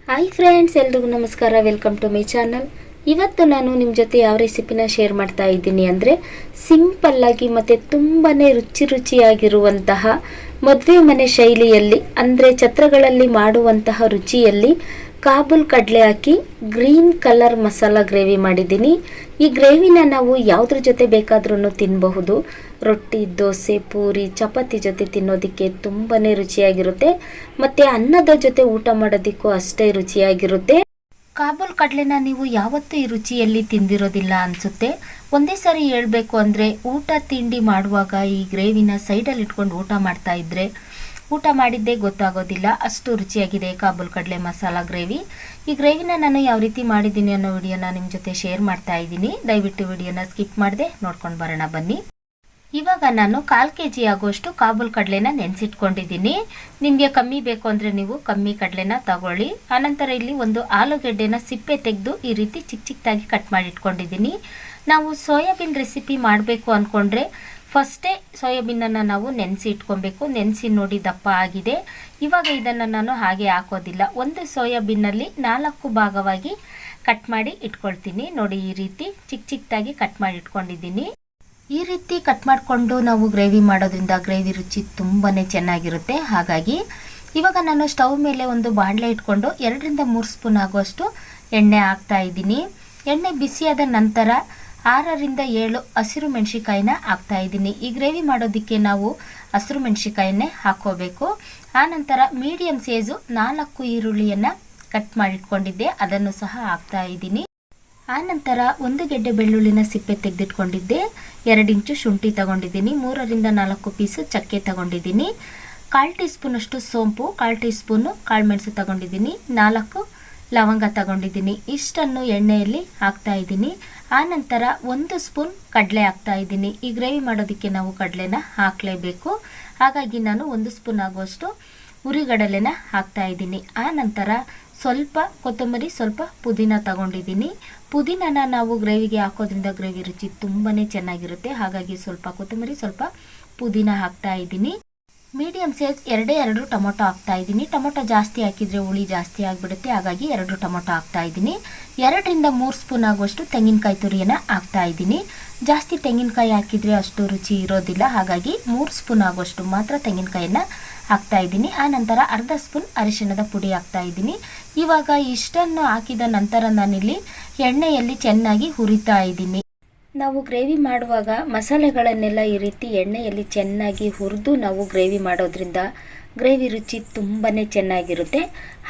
Hi friends, ಎಲ್ರಿಗೂ ನಮಸ್ಕಾರ. Welcome to my channel. ಇವತ್ತು ನಾನು ನಿಮ್ಮ ಜೊತೆ ಯಾವ ರೆಸಿಪಿನ ಶೇರ್ ಮಾಡ್ತಾ ಇದ್ದೀನಿ ಅಂದರೆ, ಸಿಂಪಲ್ಲಾಗಿ ಮತ್ತು ತುಂಬಾ ರುಚಿಯಾಗಿರುವಂತಹ ಮದುವೆ ಮನೆ ಶೈಲಿಯಲ್ಲಿ ಅಂದರೆ ಛತ್ರಗಳಲ್ಲಿ ಮಾಡುವಂತಹ ರುಚಿಯಲ್ಲಿ ಕಾಬೂಲ್ ಕಡಲೆ ಹಾಕಿ ಗ್ರೀನ್ ಕಲರ್ ಮಸಾಲ ಗ್ರೇವಿ ಮಾಡಿದ್ದೀನಿ. ಈ ಗ್ರೇವಿನ ನಾವು ಯಾವುದ್ರ ಜೊತೆ ಬೇಕಾದ್ರೂ ತಿನ್ನಬಹುದು. ರೊಟ್ಟಿ, ದೋಸೆ, ಪೂರಿ, ಚಪಾತಿ ಜೊತೆ ತಿನ್ನೋದಕ್ಕೆ ತುಂಬಾ ರುಚಿಯಾಗಿರುತ್ತೆ ಮತ್ತು ಅನ್ನದ ಜೊತೆ ಊಟ ಮಾಡೋದಕ್ಕೂ ಅಷ್ಟೇ ರುಚಿಯಾಗಿರುತ್ತೆ. ಕಾಬೂಲ್ ಕಡಲೆನ ನೀವು ಯಾವತ್ತೂ ಈ ರುಚಿಯಲ್ಲಿ ತಿಂದಿರೋದಿಲ್ಲ ಅನಿಸುತ್ತೆ. ಒಂದೇ ಸಾರಿ ಹೇಳಬೇಕು ಅಂದರೆ, ಊಟ ತಿಂಡಿ ಮಾಡುವಾಗ ಈ ಗ್ರೇವಿನ ಸೈಡಲ್ಲಿ ಇಟ್ಕೊಂಡು ಊಟ ಮಾಡ್ತಾ ಇದ್ರೆ ಊಟ ಮಾಡಿದ್ದೇ ಗೊತ್ತಾಗೋದಿಲ್ಲ, ಅಷ್ಟು ರುಚಿಯಾಗಿದೆ ಕಾಬೂಲ್ ಕಡಲೆ ಮಸಾಲ ಗ್ರೇವಿ. ಈ ಗ್ರೇವಿನ ನಾನು ಯಾವ ರೀತಿ ಮಾಡಿದ್ದೀನಿ ಅನ್ನೋ ವಿಡಿಯೋನ ನಿಮ್ಮ ಜೊತೆ ಶೇರ್ ಮಾಡ್ತಾ ಇದ್ದೀನಿ. ದಯವಿಟ್ಟು ವಿಡಿಯೋನ ಸ್ಕಿಪ್ ಮಾಡದೆ ನೋಡ್ಕೊಂಡು ಬರೋಣ ಬನ್ನಿ. ಇವಾಗ ನಾನು 1/4 kg ಆಗುವಷ್ಟು ಕಾಬೂಲ್ ಕಡಲೆನ ನೆನೆಸಿಟ್ಕೊಂಡಿದ್ದೀನಿ. ನಿಮಗೆ ಕಮ್ಮಿ ಬೇಕು ಅಂದರೆ ನೀವು ಕಮ್ಮಿ ಕಡಲೆನ ತಗೊಳ್ಳಿ. ಆನಂತರ ಇಲ್ಲಿ ಒಂದು ಆಲೂಗೆಡ್ಡೆನ ಸಿಪ್ಪೆ ತೆಗೆದು ಈ ರೀತಿ ಚಿಕ್ಕ ಚಿಕ್ಕದಾಗಿ ಕಟ್ ಮಾಡಿ ಇಟ್ಕೊಂಡಿದ್ದೀನಿ. ನಾವು ಸೋಯಾಬೀನ್ ರೆಸಿಪಿ ಮಾಡಬೇಕು ಅಂದ್ಕೊಂಡ್ರೆ ಫಸ್ಟೇ ಸೋಯಾಬೀನನ್ನು ನಾವು ನೆನೆಸಿ ಇಟ್ಕೊಬೇಕು. ನೆನೆಸಿ ನೋಡಿ ದಪ್ಪ ಆಗಿದೆ. ಇವಾಗ ಇದನ್ನು ನಾನು ಹಾಗೆ ಹಾಕೋದಿಲ್ಲ. ಒಂದು ಸೋಯಾಬೀನಲ್ಲಿ 4 ಭಾಗವಾಗಿ ಕಟ್ ಮಾಡಿ ಇಟ್ಕೊಳ್ತೀನಿ. ನೋಡಿ, ಈ ರೀತಿ ಚಿಕ್ಕ ಚಿಕ್ಕದಾಗಿ ಕಟ್ ಮಾಡಿ ಇಟ್ಕೊಂಡಿದ್ದೀನಿ. ಈ ರೀತಿ ಕಟ್ ಮಾಡಿಕೊಂಡು ನಾವು ಗ್ರೇವಿ ಮಾಡೋದ್ರಿಂದ ಗ್ರೇವಿ ರುಚಿ ತುಂಬಾ ಚೆನ್ನಾಗಿರುತ್ತೆ. ಹಾಗಾಗಿ ಇವಾಗ ನಾನು ಸ್ಟವ್ ಮೇಲೆ ಒಂದು ಬಾಣಲೆ ಇಟ್ಕೊಂಡು 2ರಿಂದ 3 ಸ್ಪೂನ್ ಆಗುವಷ್ಟು ಎಣ್ಣೆ ಹಾಕ್ತಾ ಇದ್ದೀನಿ. ಎಣ್ಣೆ ಬಿಸಿಯಾದ ನಂತರ 6ರಿಂದ 7 ಹಸಿರು ಮೆಣಸಿಕಾಯಿನ ಹಾಕ್ತಾ ಇದ್ದೀನಿ. ಈ ಗ್ರೇವಿ ಮಾಡೋದಕ್ಕೆ ನಾವು ಹಸಿರು ಮೆಣಸಿಕಾಯನ್ನೇ ಹಾಕ್ಕೋಬೇಕು. ಆನಂತರ ಮೀಡಿಯಮ್ ಸೈಜು 4 ಈರುಳ್ಳಿಯನ್ನು ಕಟ್ ಮಾಡಿಟ್ಕೊಂಡಿದ್ದೆ, ಅದನ್ನು ಸಹ ಹಾಕ್ತಾ ಇದ್ದೀನಿ. ಆನಂತರ 1 ಗೆಡ್ಡೆ ಬೆಳ್ಳುಳ್ಳಿನ ಸಿಪ್ಪೆ ತೆಗೆದಿಟ್ಕೊಂಡಿದ್ದೆ, 2 ಇಂಚು ಶುಂಠಿ ತಗೊಂಡಿದ್ದೀನಿ, 3ರಿಂದ 4 ಪೀಸು ಚಕ್ಕೆ ತಗೊಂಡಿದ್ದೀನಿ, 1/4 ಟೀ ಸ್ಪೂನಷ್ಟು ಸೋಂಪು, 1/4 ಟೀ ಸ್ಪೂನು ಕಾಳುಮೆಣಸು ತಗೊಂಡಿದ್ದೀನಿ, 4 ಲವಂಗ ತಗೊಂಡಿದ್ದೀನಿ. ಇಷ್ಟನ್ನು ಎಣ್ಣೆಯಲ್ಲಿ ಹಾಕ್ತಾ ಇದ್ದೀನಿ. ಆನಂತರ 1 ಸ್ಪೂನ್ ಕಡಲೆ ಹಾಕ್ತಾ ಇದ್ದೀನಿ. ಈ ಗ್ರೇವಿ ಮಾಡೋದಕ್ಕೆ ನಾವು ಕಡಲೆನ ಹಾಕಲೇಬೇಕು. ಹಾಗಾಗಿ ನಾನು 1 ಸ್ಪೂನ್ ಆಗುವಷ್ಟು ಹುರಿಗಡಲೆನ ಹಾಕ್ತಾ ಇದ್ದೀನಿ. ಆನಂತರ ಸ್ವಲ್ಪ ಕೊತ್ತಂಬರಿ, ಸ್ವಲ್ಪ ಪುದೀನ ತಗೊಂಡಿದ್ದೀನಿ. ಪುದೀನನ ನಾವು ಗ್ರೇವಿಗೆ ಹಾಕೋದ್ರಿಂದ ಗ್ರೇವಿ ರುಚಿ ತುಂಬಾ ಚೆನ್ನಾಗಿರುತ್ತೆ. ಹಾಗಾಗಿ ಸ್ವಲ್ಪ ಕೊತ್ತಂಬರಿ, ಸ್ವಲ್ಪ ಪುದೀನ ಹಾಕ್ತಾ ಇದ್ದೀನಿ. ಮೀಡಿಯಮ್ ಸೈಜ್ 2 ಟೊಮೊಟೊ ಹಾಕ್ತಾ ಇದ್ದೀನಿ. ಟೊಮೊಟೊ ಜಾಸ್ತಿ ಹಾಕಿದರೆ ಹುಳಿ ಜಾಸ್ತಿ ಆಗಿಬಿಡುತ್ತೆ. ಹಾಗಾಗಿ 2 ಟೊಮೊಟೊ ಹಾಕ್ತಾ ಇದ್ದೀನಿ. 2ರಿಂದ 3 ಸ್ಪೂನ್ ಆಗುವಷ್ಟು ತೆಂಗಿನಕಾಯಿ ತುರಿಯನ್ನು ಹಾಕ್ತಾ ಇದ್ದೀನಿ. ಜಾಸ್ತಿ ತೆಂಗಿನಕಾಯಿ ಹಾಕಿದರೆ ಅಷ್ಟು ರುಚಿ ಇರೋದಿಲ್ಲ. ಹಾಗಾಗಿ 3 ಸ್ಪೂನ್ ಆಗುವಷ್ಟು ಮಾತ್ರ ತೆಂಗಿನಕಾಯಿಯನ್ನು ಹಾಕ್ತಾ ಇದ್ದೀನಿ. ಆನಂತರ 1/2 ಸ್ಪೂನ್ ಅರಿಶಿಣದ ಪುಡಿ ಹಾಕ್ತಾ ಇದ್ದೀನಿ. ಇವಾಗ ಇಷ್ಟನ್ನು ಹಾಕಿದ ನಂತರ ನಾನಿಲ್ಲಿ ಎಣ್ಣೆಯಲ್ಲಿ ಚೆನ್ನಾಗಿ ಹುರಿತಾ ಇದ್ದೀನಿ. ನಾವು ಗ್ರೇವಿ ಮಾಡುವಾಗ ಮಸಾಲೆಗಳನ್ನೆಲ್ಲ ಈ ರೀತಿ ಎಣ್ಣೆಯಲ್ಲಿ ಚೆನ್ನಾಗಿ ಹುರಿದು ನಾವು ಗ್ರೇವಿ ಮಾಡೋದ್ರಿಂದ ಗ್ರೇವಿ ರುಚಿ ತುಂಬಾ ಚೆನ್ನಾಗಿರುತ್ತೆ.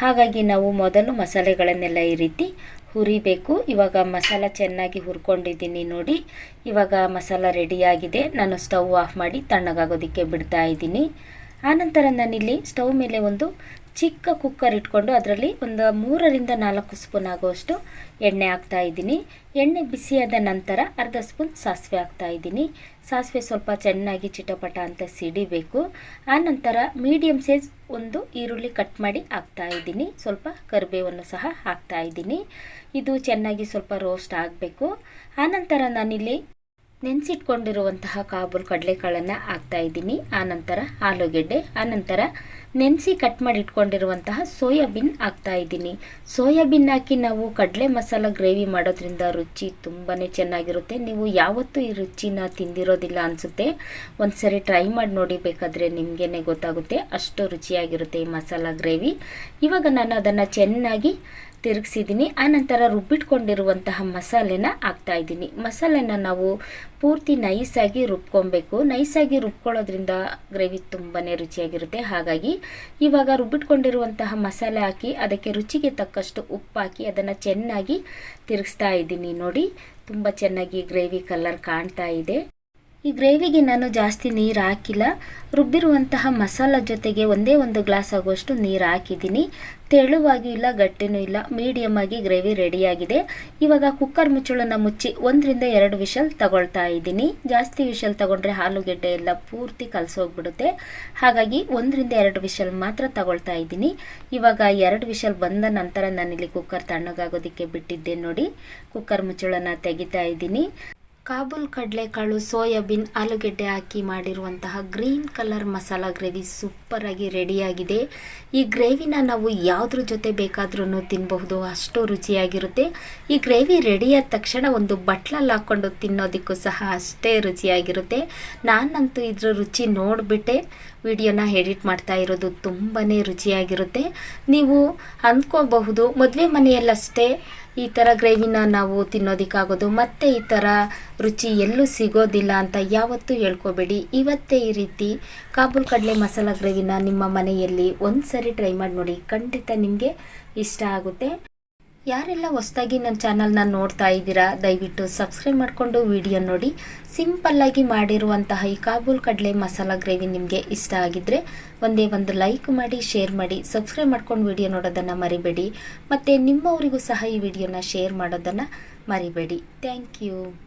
ಹಾಗಾಗಿ ನಾವು ಮೊದಲು ಮಸಾಲೆಗಳನ್ನೆಲ್ಲ ಈ ರೀತಿ ಹುರಿಬೇಕು. ಇವಾಗ ಮಸಾಲ ಚೆನ್ನಾಗಿ ಹುರ್ಕೊಂಡಿದ್ದೀನಿ ನೋಡಿ. ಇವಾಗ ಮಸಾಲ ರೆಡಿಯಾಗಿದೆ. ನಾನು ಸ್ಟವ್ ಆಫ್ ಮಾಡಿ ತಣ್ಣಗಾಗೋದಕ್ಕೆ ಬಿಡ್ತಾ ಇದ್ದೀನಿ. ಆನಂತರ ನಾನಿಲ್ಲಿ ಸ್ಟವ್ ಮೇಲೆ ಒಂದು ಚಿಕ್ಕ ಕುಕ್ಕರ್ ಇಟ್ಕೊಂಡು ಅದರಲ್ಲಿ ಒಂದು 3ರಿಂದ 4 ಸ್ಪೂನ್ ಆಗುವಷ್ಟು ಎಣ್ಣೆ ಹಾಕ್ತಾ ಇದ್ದೀನಿ. ಎಣ್ಣೆ ಬಿಸಿಯಾದ ನಂತರ 1/2 ಸ್ಪೂನ್ ಸಾಸಿವೆ ಹಾಕ್ತಾ ಇದ್ದೀನಿ. ಸಾಸಿವೆ ಸ್ವಲ್ಪ ಚೆನ್ನಾಗಿ ಚಿಟಪಟ ಅಂತ ಸಿಡಿಬೇಕು. ಆನಂತರ ಮೀಡಿಯಮ್ ಸೈಜ್ 1 ಈರುಳ್ಳಿ ಕಟ್ ಮಾಡಿ ಹಾಕ್ತಾ ಇದ್ದೀನಿ. ಸ್ವಲ್ಪ ಕರಿಬೇವನ್ನು ಸಹ ಹಾಕ್ತಾ ಇದ್ದೀನಿ. ಇದು ಚೆನ್ನಾಗಿ ಸ್ವಲ್ಪ ರೋಸ್ಟ್ ಆಗಬೇಕು. ಆನಂತರ ನಾನಿಲ್ಲಿ ನೆನೆಸಿಟ್ಕೊಂಡಿರುವಂತಹ ಕಾಬೂಲ್ ಕಡಲೆಕಾಳನ್ನು ಹಾಕ್ತಾ ಇದ್ದೀನಿ. ಆನಂತರ ಆಲೂಗೆಡ್ಡೆ, ಆನಂತರ ನೆನೆಸಿ ಕಟ್ ಮಾಡಿ ಇಟ್ಕೊಂಡಿರುವಂತಹ ಸೋಯಾಬೀನ್ ಹಾಕ್ತಾ ಇದ್ದೀನಿ. ಸೋಯಾಬೀನ್ ಹಾಕಿ ನಾವು ಕಡಲೆ ಮಸಾಲ ಗ್ರೇವಿ ಮಾಡೋದ್ರಿಂದ ರುಚಿ ತುಂಬಾ ಚೆನ್ನಾಗಿರುತ್ತೆ. ನೀವು ಯಾವತ್ತೂ ಈ ರುಚಿನ ತಿಂದಿರೋದಿಲ್ಲ ಅನಿಸುತ್ತೆ. ಒಂದ್ಸರಿ ಟ್ರೈ ಮಾಡಿ ನೋಡಿ, ಬೇಕಾದರೆ ನಿಮಗೇನೆ ಗೊತ್ತಾಗುತ್ತೆ, ಅಷ್ಟು ರುಚಿಯಾಗಿರುತ್ತೆ ಈ ಮಸಾಲ ಗ್ರೇವಿ. ಇವಾಗ ನಾನು ಅದನ್ನು ಚೆನ್ನಾಗಿ ತಿರುಗಿಸಿದ್ದೀನಿ. ಆನಂತರ ರುಬ್ಬಿಟ್ಕೊಂಡಿರುವಂತಹ ಮಸಾಲೆನ ಹಾಕ್ತಾ ಇದ್ದೀನಿ. ಮಸಾಲೆನ ನಾವು ಪೂರ್ತಿ ನೈಸಾಗಿ ರುಬ್ಕೊಬೇಕು. ನೈಸಾಗಿ ರುಬ್ಕೊಳ್ಳೋದ್ರಿಂದ ಗ್ರೇವಿ ತುಂಬಾ ರುಚಿಯಾಗಿರುತ್ತೆ. ಹಾಗಾಗಿ ಇವಾಗ ರುಬ್ಬಿಟ್ಕೊಂಡಿರುವಂತಹ ಮಸಾಲೆ ಹಾಕಿ ಅದಕ್ಕೆ ರುಚಿಗೆ ತಕ್ಕಷ್ಟು ಉಪ್ಪು ಹಾಕಿ ಅದನ್ನು ಚೆನ್ನಾಗಿ ತಿರುಗಿಸ್ತಾ ಇದ್ದೀನಿ. ನೋಡಿ, ತುಂಬ ಚೆನ್ನಾಗಿ ಗ್ರೇವಿ ಕಲರ್ ಕಾಣ್ತಾ ಇದೆ. ಈ ಗ್ರೇವಿಗೆ ನಾನು ಜಾಸ್ತಿ ನೀರು ಹಾಕಿಲ್ಲ. ರುಬ್ಬಿರುವಂತಹ ಮಸಾಲ ಜೊತೆಗೆ ಒಂದೇ 1 ಗ್ಲಾಸ್ ಆಗುವಷ್ಟು ನೀರು ಹಾಕಿದ್ದೀನಿ. ತೆಳುವಾಗಿಯೂ ಇಲ್ಲ, ಗಟ್ಟಿನೂ ಇಲ್ಲ, ಮೀಡಿಯಮ್ ಆಗಿ ಗ್ರೇವಿ ರೆಡಿಯಾಗಿದೆ. ಇವಾಗ ಕುಕ್ಕರ್ ಮುಚ್ಚಳನ ಮುಚ್ಚಿ 1ರಿಂದ 2 ವಿಷಲ್ ತಗೊಳ್ತಾ ಇದ್ದೀನಿ. ಜಾಸ್ತಿ ವಿಷಲ್ ತಗೊಂಡ್ರೆ ಆಲೂಗೆಡ್ಡೆ ಎಲ್ಲ ಪೂರ್ತಿ ಕಲಸೋಗ್ಬಿಡುತ್ತೆ. ಹಾಗಾಗಿ 1ರಿಂದ 2 ವಿಷಲ್ ಮಾತ್ರ ತಗೊಳ್ತಾ ಇದ್ದೀನಿ. ಇವಾಗ 2 ವಿಷಲ್ ಬಂದ ನಂತರ ನಾನಿಲ್ಲಿ ಕುಕ್ಕರ್ ತಣ್ಣಗಾಗೋದಕ್ಕೆ ಬಿಟ್ಟಿದ್ದೆ ನೋಡಿ. ಕುಕ್ಕರ್ ಮುಚ್ಚಳನ ತೆಗಿತಾ ಇದ್ದೀನಿ. ಕಾಬೂಲ್ ಕಡಲೆಕಾಳು, ಸೋಯಾಬೀನ್, ಆಲೂಗೆಡ್ಡೆ ಹಾಕಿ ಮಾಡಿರುವಂತಹ ಗ್ರೀನ್ ಕಲರ್ ಮಸಾಲ ಗ್ರೇವಿ ಸೂಪರಾಗಿ ರೆಡಿಯಾಗಿದೆ. ಈ ಗ್ರೇವಿನ ನಾವು ಯಾವುದ್ರ ಜೊತೆ ಬೇಕಾದ್ರೂ ತಿನ್ನಬಹುದು, ಅಷ್ಟು ರುಚಿಯಾಗಿರುತ್ತೆ. ಈ ಗ್ರೇವಿ ರೆಡಿಯಾದ ತಕ್ಷಣ ಒಂದು ಬಟ್ಲಲ್ಲಿ ಹಾಕ್ಕೊಂಡು ತಿನ್ನೋದಕ್ಕೂ ಸಹ ಅಷ್ಟೇ ರುಚಿಯಾಗಿರುತ್ತೆ. ನಾನಂತೂ ಇದ್ರ ರುಚಿ ನೋಡಿಬಿಟ್ಟೆ ವಿಡಿಯೋನ ಎಡಿಟ್ ಮಾಡ್ತಾ ಇರೋದು. ತುಂಬಾ ರುಚಿಯಾಗಿರುತ್ತೆ. ನೀವು ಅಂದ್ಕೋಬಹುದು ಮದುವೆ ಮನೆಯಲ್ಲಷ್ಟೇ ಈ ಥರ ಗ್ರೇವಿನ ನಾವು ತಿನ್ನೋದಕ್ಕಾಗೋದು, ಮತ್ತು ಈ ಥರ ರುಚಿ ಎಲ್ಲೂ ಸಿಗೋದಿಲ್ಲ ಅಂತ ಯಾವತ್ತೂ ಹೇಳ್ಕೊಬೇಡಿ. ಇವತ್ತೇ ಈ ರೀತಿ ಕಾಬೂಲ್ ಕಡಲೆ ಮಸಾಲ ಗ್ರೇವಿನ ನಿಮ್ಮ ಮನೆಯಲ್ಲಿ ಒಂದು ಸರಿ ಟ್ರೈ ಮಾಡಿ ನೋಡಿ, ಖಂಡಿತ ನಿಮಗೆ ಇಷ್ಟ ಆಗುತ್ತೆ. ಯಾರೆಲ್ಲ ಹೊಸದಾಗಿ ನನ್ನ ಚಾನಲ್ನ ನೋಡ್ತಾ ಇದ್ದೀರಾ, ದಯವಿಟ್ಟು ಸಬ್ಸ್ಕ್ರೈಬ್ ಮಾಡಿಕೊಂಡು ವಿಡಿಯೋ ನೋಡಿ. ಸಿಂಪಲ್ಲಾಗಿ ಮಾಡಿರುವಂತಹ ಈ ಕಾಬೂಲ್ ಕಡಲೆ ಮಸಾಲ ಗ್ರೇವಿ ನಿಮಗೆ ಇಷ್ಟ ಆಗಿದ್ದರೆ ಒಂದೇ ಒಂದು ಲೈಕ್ ಮಾಡಿ, ಶೇರ್ ಮಾಡಿ, ಸಬ್ಸ್ಕ್ರೈಬ್ ಮಾಡ್ಕೊಂಡು ವಿಡಿಯೋ ನೋಡೋದನ್ನು ಮರಿಬೇಡಿ. ಮತ್ತು ನಿಮ್ಮವರಿಗೂ ಸಹ ಈ ವಿಡಿಯೋನ ಶೇರ್ ಮಾಡೋದನ್ನು ಮರಿಬೇಡಿ. Thank you.